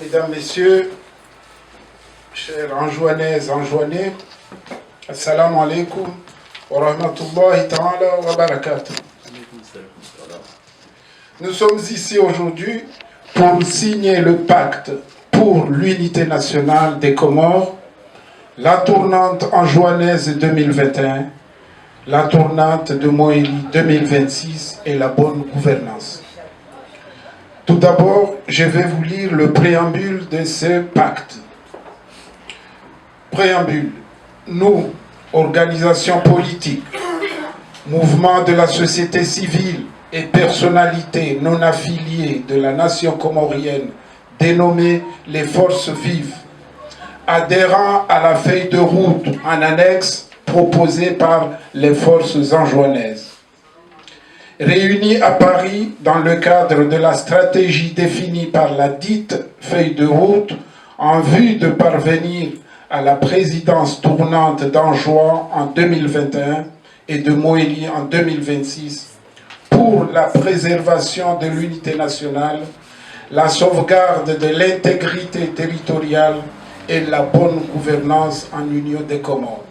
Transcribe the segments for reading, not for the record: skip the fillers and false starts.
Mesdames, Messieurs, chers Anjouanaises, Anjouanais, Assalamu alaikum wa rahmatullahi ta'ala wa barakatuh. Nous sommes ici aujourd'hui pour signer le pacte pour l'unité nationale des Comores, la tournante anjouanaise 2021, la tournante de Moélie 2026 et la bonne gouvernance. Tout d'abord, je vais vous lire le préambule de ce pacte. Préambule. Nous, organisations politiques, mouvements de la société civile et personnalités non affiliées de la nation comorienne dénommée les Forces Vives, adhérant à la feuille de route en annexe proposée par les forces anjouanaises. Réunis à Paris dans le cadre de la stratégie définie par la dite feuille de route en vue de parvenir à la présidence tournante d'Anjouan en 2021 et de Moélie en 2026 pour la préservation de l'unité nationale, la sauvegarde de l'intégrité territoriale et la bonne gouvernance en Union des Comores.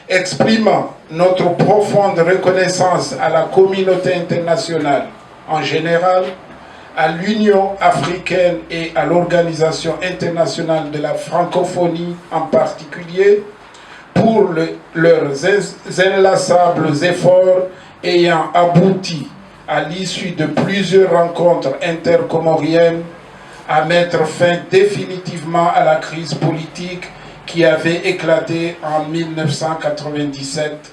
Exprimant notre profonde reconnaissance à la communauté internationale en général, à l'Union africaine et à l'Organisation internationale de la francophonie en particulier, pour leurs inlassables efforts ayant abouti à l'issue de plusieurs rencontres intercomoriennes à mettre fin définitivement à la crise politique qui avait éclaté en 1997,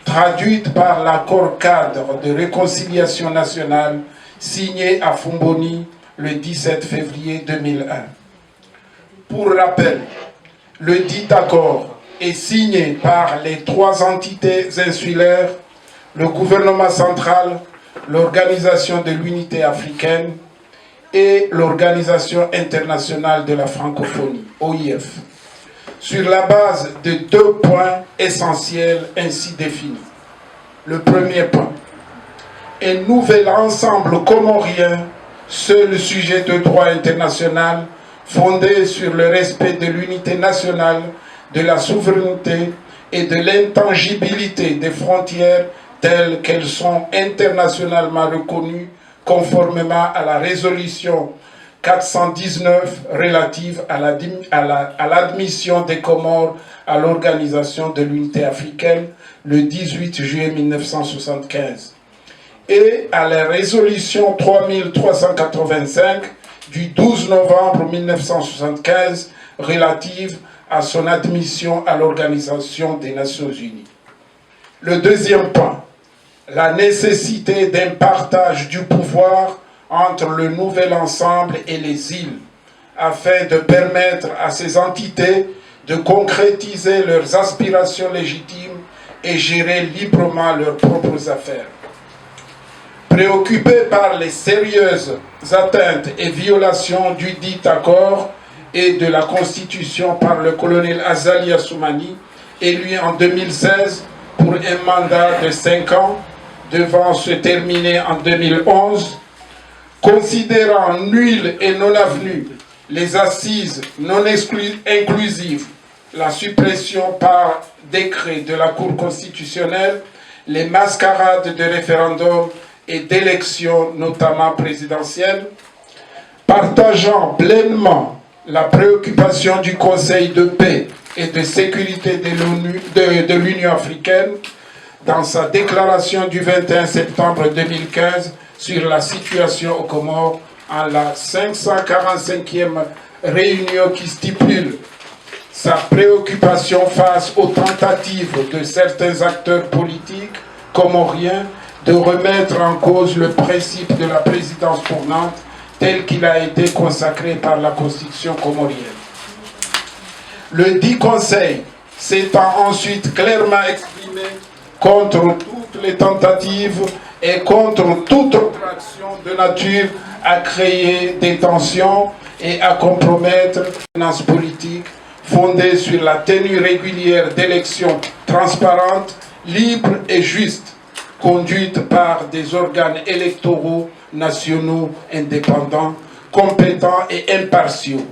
traduite par l'accord cadre de réconciliation nationale signé à Fumboni le 17 février 2001. Pour rappel, le dit accord est signé par les trois entités insulaires, le gouvernement central, l'Organisation de l'Unité africaine et l'Organisation internationale de la francophonie, OIF, sur la base de deux points essentiels ainsi définis. Le premier point, un nouvel ensemble comorien, seul sujet de droit international, fondé sur le respect de l'unité nationale, de la souveraineté et de l'intangibilité des frontières telles qu'elles sont internationalement reconnues conformément à la résolution 419 relative à l'admission des Comores à l'Organisation de l'Unité africaine le 18 juillet 1975 et à la résolution 3385 du 12 novembre 1975 relative à son admission à l'Organisation des Nations Unies. Le deuxième point, la nécessité d'un partage du pouvoir entre le nouvel ensemble et les îles, afin de permettre à ces entités de concrétiser leurs aspirations légitimes et gérer librement leurs propres affaires. Préoccupés par les sérieuses atteintes et violations du dit accord et de la Constitution par le colonel Azali Assoumani, élu en 2016 pour un mandat de 5 ans, devant se terminer en 2011, considérant nulles et non avenues les assises non inclusives, la suppression par décret de la Cour constitutionnelle, les mascarades de référendums et d'élections, notamment présidentielles, partageant pleinement la préoccupation du Conseil de paix et de sécurité de l'Union africaine dans sa déclaration du 21 septembre 2015 sur la situation aux Comores en la 545e réunion qui stipule sa préoccupation face aux tentatives de certains acteurs politiques comoriens de remettre en cause le principe de la présidence tournante tel qu'il a été consacré par la Constitution comorienne. Le dit Conseil s'étant ensuite clairement exprimé contre toutes les tentatives et contre toute autre action de nature à créer des tensions et à compromettre la finance politique fondée sur la tenue régulière d'élections transparentes, libres et justes, conduites par des organes électoraux nationaux indépendants, compétents et impartiaux,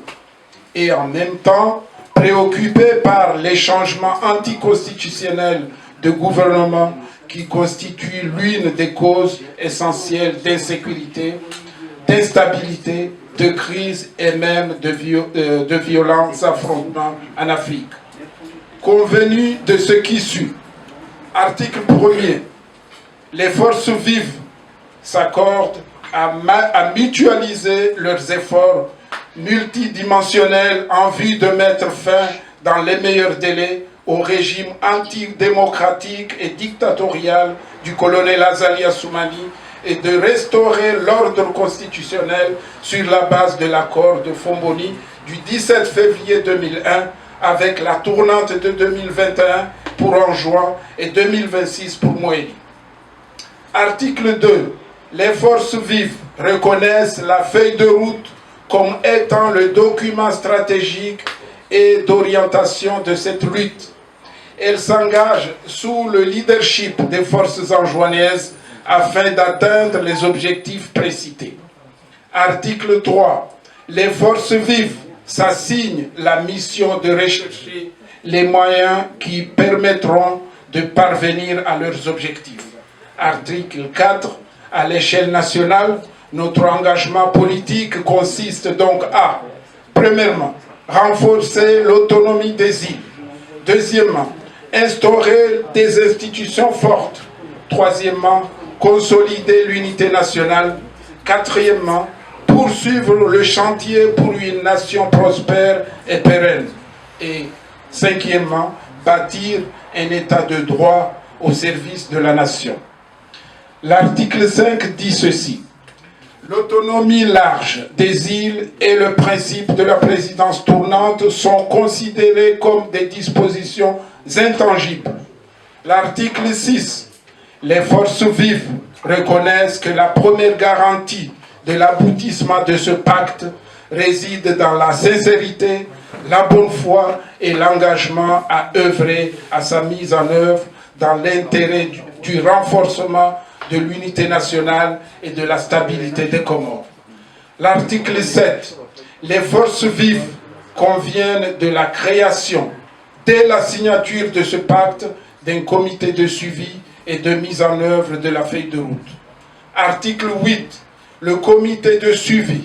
et en même temps préoccupés par les changements anticonstitutionnels de gouvernement qui constituent l'une des causes essentielles d'insécurité, d'instabilité, de crise et même de violents affrontements en Afrique. Convenu de ce qui suit, article 1er, les forces vives s'accordent à mutualiser leurs efforts multidimensionnels en vue de mettre fin dans les meilleurs délais au régime antidémocratique et dictatorial du colonel Azali Assoumani et de restaurer l'ordre constitutionnel sur la base de l'accord de Fomboni du 17 février 2001 avec la tournante de 2021 pour Anjouan et 2026 pour Moéli. Article 2. Les forces vives reconnaissent la feuille de route comme étant le document stratégique et d'orientation de cette lutte. Elles s'engagent sous le leadership des forces anjouanaises afin d'atteindre les objectifs précités. Article 3. Les forces vives s'assignent la mission de rechercher les moyens qui permettront de parvenir à leurs objectifs. Article 4. À l'échelle nationale, notre engagement politique consiste donc à, premièrement, renforcer l'autonomie des îles. Deuxièmement, instaurer des institutions fortes. Troisièmement, consolider l'unité nationale. Quatrièmement, poursuivre le chantier pour une nation prospère et pérenne. Et cinquièmement, bâtir un état de droit au service de la nation. L'article 5 dit ceci. L'autonomie large des îles et le principe de la présidence tournante sont considérés comme des dispositions intangibles. L'article 6. Les forces vives reconnaissent que la première garantie de l'aboutissement de ce pacte réside dans la sincérité, la bonne foi et l'engagement à œuvrer à sa mise en œuvre dans l'intérêt du renforcement de l'unité nationale et de la stabilité des Comores. L'article 7. Les forces vives conviennent de la création, dès la signature de ce pacte, d'un comité de suivi et de mise en œuvre de la feuille de route. Article 8. Le comité de suivi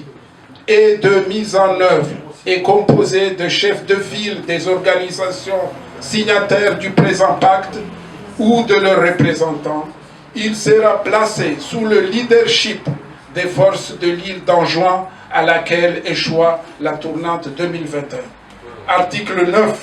et de mise en œuvre est composé de chefs de file des organisations signataires du présent pacte ou de leurs représentants. Il sera placé sous le leadership des forces de l'île d'Anjouan à laquelle échoua la tournante 2021. Article 9.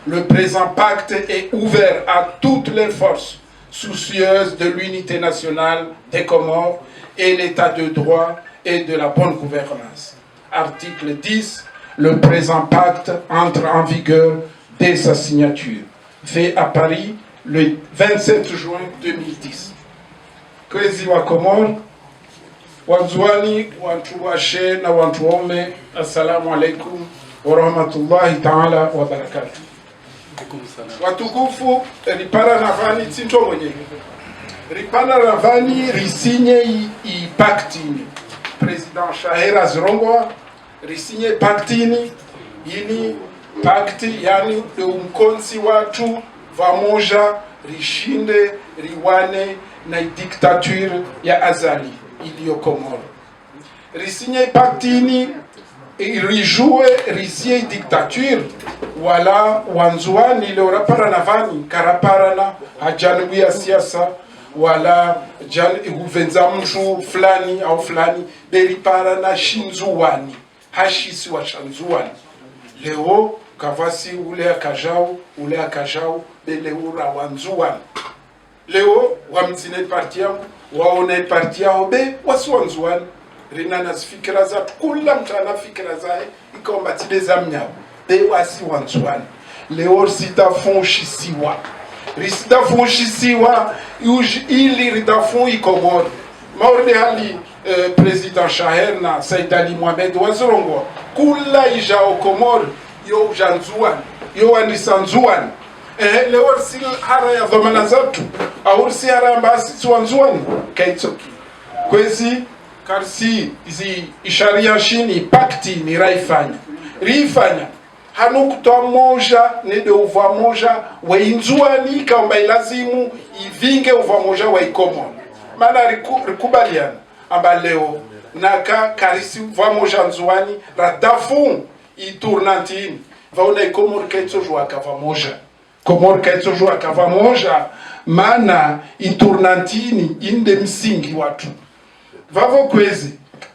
Le présent pacte est ouvert à toutes les forces soucieuses de l'unité nationale des Comores et l'état de droit et de la bonne gouvernance. Article 10. Le présent pacte entre en vigueur dès sa signature. Fait à Paris le 27 juin 2010. Kwezi wa Komoro, wanzuani, wantu washe na wantu waume, assalamu alaikum wa rahmatullahi ta'ala wa barakatuh. Watukufu, ripara navani tsinto mwenye. Ripara navani risinye i paktini. President Shahera Zrongwa, risinye paktini, yini pakti, yani umkonsi watu, vamoja, rishinde, riwane, na dictature ya Azali iliyo Komoro. Risinye paktini rijue risie dictature wala wanzuani leo rapara na vani karapara na hajanu ya siasa wala jan uvenza mshu fulani au fulani beripara na shinzuani hashisi wa shanzuani leo kavasi ule akajao beleura wanzuani leo wamzine parti yangu waone parti yao be wasiwanzuani rina na fikira za kula mtana fikira zae ikomba tibeza mnyao be wasiwanzuani leo sitafonshisiwa risitafonshisiwa ili ritafon ikomori maurde hali president Shaher na Said Ali Mohamed Wazrongo kula ijao komori yo janzuani yo anisanzuani leo si hara ya dhamana zatu au si hara mbasi tuanzuani kaitsoki kwezi karsi zi isharia shini pakti ni raifanya hanu kutoa moja nede uva moja wa inzuani kamba ilazimu ivinge uva moja wa ikomon mana rikubaliana amba leo naka karisi uva moja nzuani radafun iturnantini vaona ikomor kaitso jua kava moja komor kaitso jua kava moja mana iturnantini inde msingi watu vavo kwezi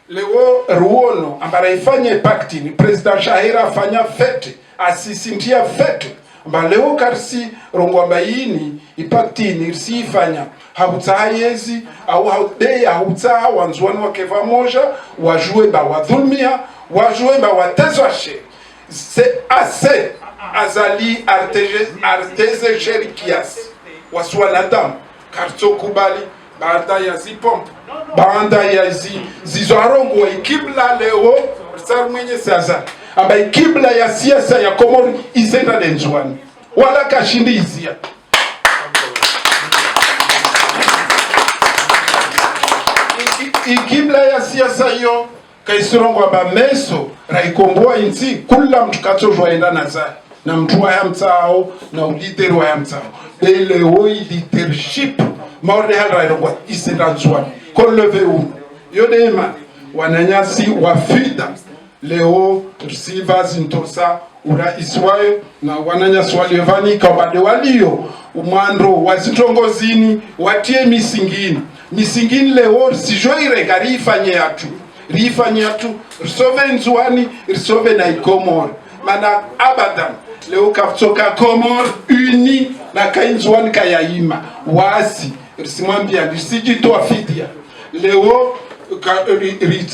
leo ruono ambara ifanye pakti ni president Shahira afanya fete asisindia fete amba leo karsi rongwamba yini ipaktini risifanya hautsa yezi au haudei hautsa wanzuani wakeva moja wajue ba wadhulmia wajue ba watezwashe c'est assez azali arteze sherikias waswanadam karto kubali baada ya zipomp baada ya zizoarongo wa ikibla leo sar mwenye sasa amba ikibla ya siasa ya Komori isenda denjwani wala kashindi izia ikibla ya siasa hiyo kaisirongo aba meso raikomboa inzi kula mtu katojwa enda nazari na mtu wa yamtao na ulideri wa yamtao bele hoi leadership maorde hal rairongwa isenda nzwani kon leve yodema wananyasi wafida leo risiva zintosa ura iswayo na wananyasi waliovani kabade walio umando wazitongozini watie misingini leo sijoire gari rifanye yatu risove nzuani risove na ikomor mana abadan leo kaftoka Komor uni na kainzuani kayaima wasi risimwambia risijitoa fidia leo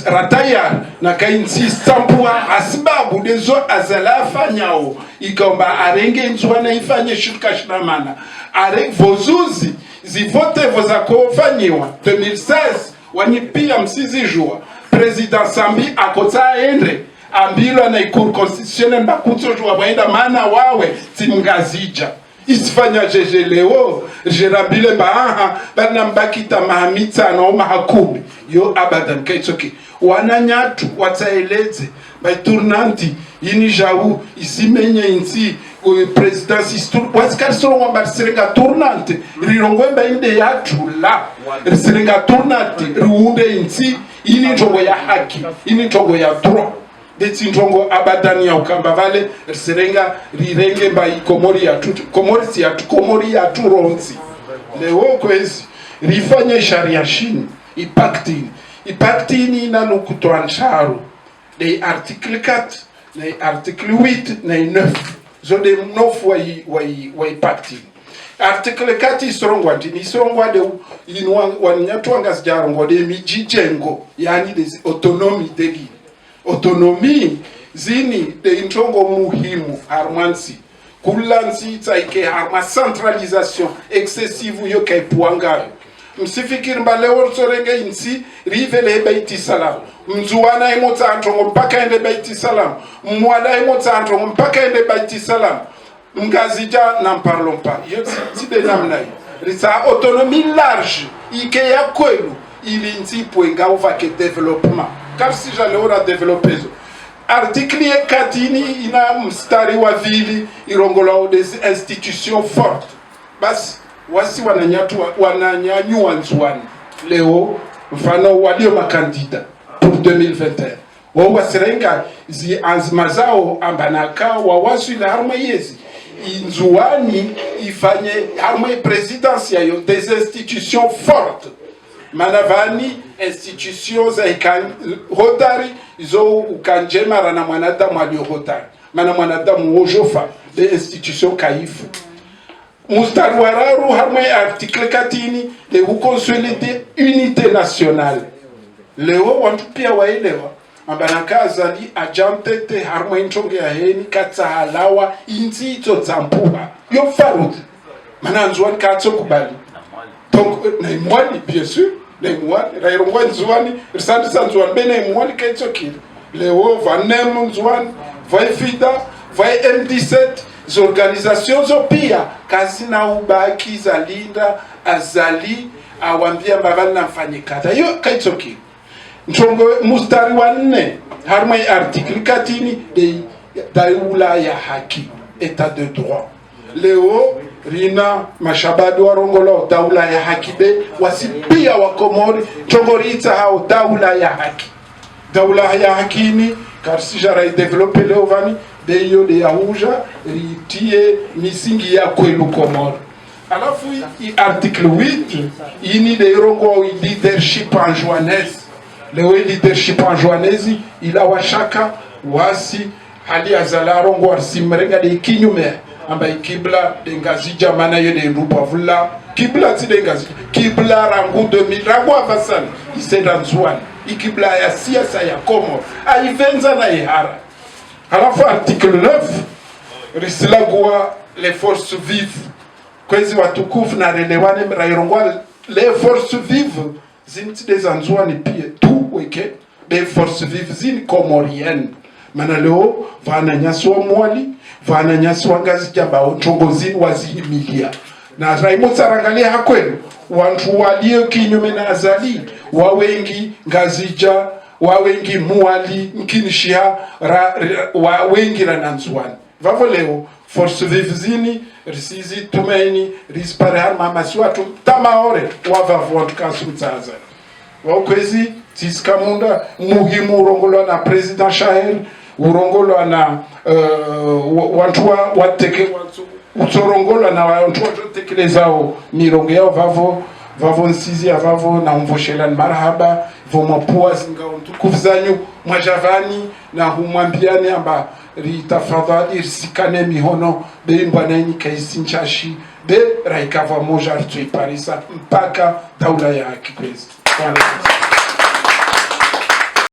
ratayar na kainsi stampua asbabu dezo azalafanyao ikaomba arenge nzuana ifanye shuka shinamana arenge vozuzi zivote vozako fanyiwa 2016 wanipia msizi jua president Sambi akota endre ambilo na ikur constitutionnel bakutso jua waenda mana wawe timngazija isifanya jeje leo jerabile baaha bana mbakita mahamita na mahakumi yo abadan kaitsoki wananyatu wataeleze baiturnanti ini jau isimenye insi president istur wasikari soro wambarisirenga turnante rirongwemba inde yatu la risirenga turnante riunde insi ini njongo ya haki ini njongo ya droit deti njongo abadani ya ukamba vale risirenga rirenge mba ikomori ya tutu komori ya turonzi leo kwezi rifanye sharia shini ipaktini na nukutoa nsharu de article 4 na article 8 na 9 zode mnofu wa ipaktini article 4 isirongwa de inwa wanyatu angazjarongwa de mijijengo yani de autonomie de li autonomie zini de intongo muhimu harmansi kulansi tsaike harma centralisation excessive yo kai puangayo msifikiri mbaleo sorenge insi rivele baiti salam mzuana imota antongo mpaka ende baiti salam mwala imota antongo mpaka ende baiti salam mgazija n'en parlons pas yo tide namnai risa autonomie large ike ya kwelu ili nti poenga uvake development car si jale ora développer article 4 ina mstari wa vili irongola des institutions fortes basi wasi wananyanyua nzuani leo mfano walio makandida pour 2021 wao wasirenga zi azma zao ambanaka wawasu ila harma yezi nzuani ifanye harma presidentielle des institutions fortes manavani institutions za hotari zo ukanjema rana mwanadamu alio hotari mana mwanadamu wojofa de institutions kaifu mustari wararu harma article 4 de consolider unité nationale leo wantu pia waelewa ambanaka azali ajantete harma intonge ya heni katsahalawa inzi ito zampuha yo farud mana nzuani katso kubali donc na mwani bien sûr na mwani rairongwa nzuani risandi sanzuani bene mwani kaitso kile leo vanem nzuani vaifida vai M17 zorganizations zo pia kazi na ubaki zalinda azali awambia mbavali na mfanyikata yo kaitso kile nchongo mustari wa 4 harmai article katini de daula ya haki etat de droit leo rina mashabadu warongolo daula ya haki be wasipia wa Komori chongorita hao daula ya haki. Daula ya haki ni karsi jara develope leo vani de yo de yahuja ritie misingi ya kwelu Komori. Alafu article 8 ini de rongo leadership en joannese. Leo leadership en joannese ila washaka wasi hali azala rongo arsimrenga de kinyume amba kibla de ngazi jamana yo de rupavula kibla ti de ngazi kibla rangu 2000 rangu avasan isenda nzwani ikibla ya siasa ya Komoro aivenza na ihara. Alafu article 9 risilagua les forces vives kwezi watukufu na relewane mrairongwa les forces vives zinti des anzwani pia tu weke les forces vives zini komorienne mana leo vana nyaswa mwali vana nyaswa ngazi jamba ochongozini wazihimilia na raimo sarangalia hakwenu wantu walio kinyume na azali wawengi ngazija wawengi muali mkinishia wawengi la nanzwani vavo leo force vivzini risizi tumaini rispare harma maswatu tamaore wavavu wantukasu mtaza wakwezi tiskamunda muhimu urongolwa na president Shaher urongolwa na wantu wateke utorongolwa na wantu watekelezao mirongo yao vavo nsizi ya vavo na umvoshelani marhaba vomapua zingao ntukufzanyu mwajavani na humwambiani amba ritafadhali risikane mihono be mbanaini kaisinchashi be raikava moja rituiparisa mpaka daula ya haki kwezi.